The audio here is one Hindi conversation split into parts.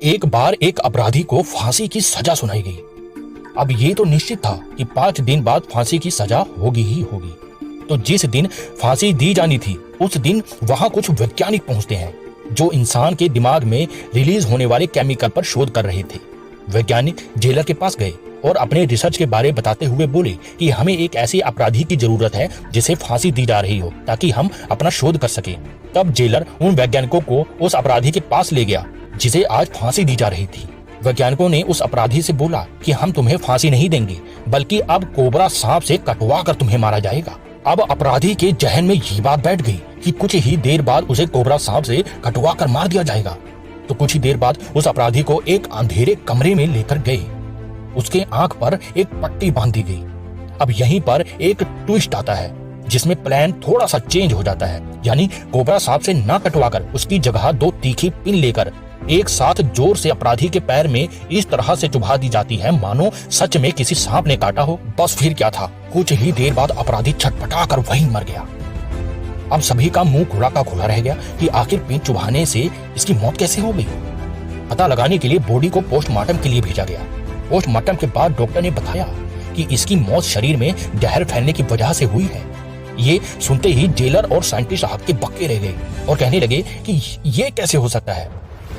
एक बार एक अपराधी को फांसी की सजा सुनाई गई। अब ये तो निश्चित था कि 5 दिन बाद फांसी की सजा होगी ही होगी। तो जिस दिन फांसी दी जानी थी उस दिन वहां कुछ वैज्ञानिक पहुंचते हैं जो इंसान के दिमाग में रिलीज होने वाले केमिकल पर शोध कर रहे थे। वैज्ञानिक जेलर के पास गए और अपने रिसर्च के बारे बताते हुए बोले कि हमें एक ऐसे अपराधी की जरूरत है जिसे फांसी दी जा रही हो ताकि हम अपना शोध कर सके। तब जेलर उन वैज्ञानिकों को उस अपराधी के पास ले गया जिसे आज फांसी दी जा रही थी। वैज्ञानिकों ने उस अपराधी से बोला कि हम तुम्हें फांसी नहीं देंगे बल्कि अब कोबरा सांप से कटवा कर तुम्हें मारा जाएगा। अब अपराधी के जहन में ये बात बैठ गई कि कुछ ही देर बाद उसे कोबरा सांप से कटवा कर मार दिया जाएगा। तो कुछ ही देर बाद उस अपराधी को एक अंधेरे कमरे में लेकर गए। उसके आंख पर एक पट्टी बांध दी गई। अब यहीं पर एक ट्विस्ट आता है जिसमें प्लान थोड़ा सा चेंज हो जाता है, यानी कोबरा सांप से ना कटवाकर उसकी जगह 2 तीखी पिन लेकर एक साथ जोर से अपराधी के पैर में इस तरह से चुभा दी जाती है मानो सच में किसी सांप ने काटा हो। बस फिर क्या था, कुछ ही देर बाद अपराधी छटपटा कर वहीं मर गया। अब सभी का मुंह खुला का खुला रह गया कि आखिर पिन चुभाने से इसकी मौत कैसे हो गई। पता लगाने के लिए बॉडी को पोस्टमार्टम के लिए भेजा गया। पोस्टमार्टम के बाद डॉक्टर ने बताया कि इसकी मौत शरीर में जहर फैलने की वजह से हुई है। ये सुनते ही जेलर और साइंटिस्ट हक्के बक्के रह गए और कहने लगे कि ये कैसे हो सकता है,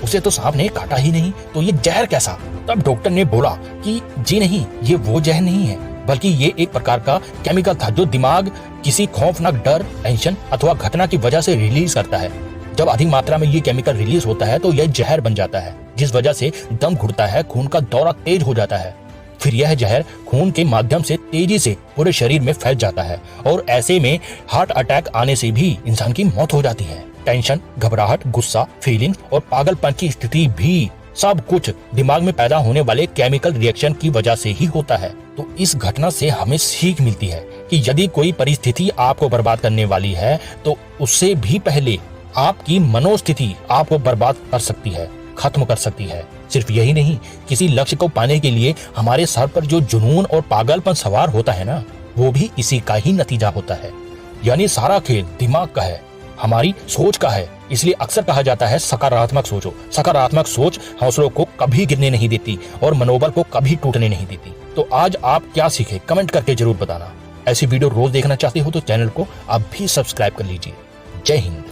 उसे तो सांप ने काटा ही नहीं, तो ये जहर कैसा। तब डॉक्टर ने बोला कि जी नहीं, ये वो जहर नहीं है बल्कि ये एक प्रकार का केमिकल था जो दिमाग किसी खौफनाक डर, टेंशन अथवा घटना की वजह से रिलीज करता है। जब अधिक मात्रा में ये केमिकल रिलीज होता है तो यह जहर बन जाता है जिस वजह से दम घुटता है, खून का दौरा तेज हो जाता है। फिर यह जहर खून के माध्यम से तेजी से पूरे शरीर में फैल जाता है और ऐसे में हार्ट अटैक आने से भी इंसान की मौत हो जाती है। टेंशन, घबराहट, गुस्सा, फीलिंग और पागलपन की स्थिति भी सब कुछ दिमाग में पैदा होने वाले केमिकल रिएक्शन की वजह से ही होता है। तो इस घटना से हमें सीख मिलती है कि यदि कोई परिस्थिति आपको बर्बाद करने वाली है तो उससे भी पहले आपकी मनोस्थिति आपको बर्बाद कर सकती है, खत्म कर सकती है। सिर्फ यही नहीं, किसी लक्ष्य को पाने के लिए हमारे सर पर जो जुनून और पागलपन सवार होता है ना, वो भी इसी का ही नतीजा होता है। यानी सारा खेल दिमाग का है, हमारी सोच का है। इसलिए अक्सर कहा जाता है सकारात्मक सोचो। सकारात्मक सोच हौसलों को कभी गिरने नहीं देती और मनोबल को कभी टूटने नहीं देती। तो आज आप क्या सीखे, कमेंट करके जरूर बताना। ऐसी वीडियो रोज देखना चाहते हो तो चैनल को आप भी सब्सक्राइब कर लीजिए। जय हिंद।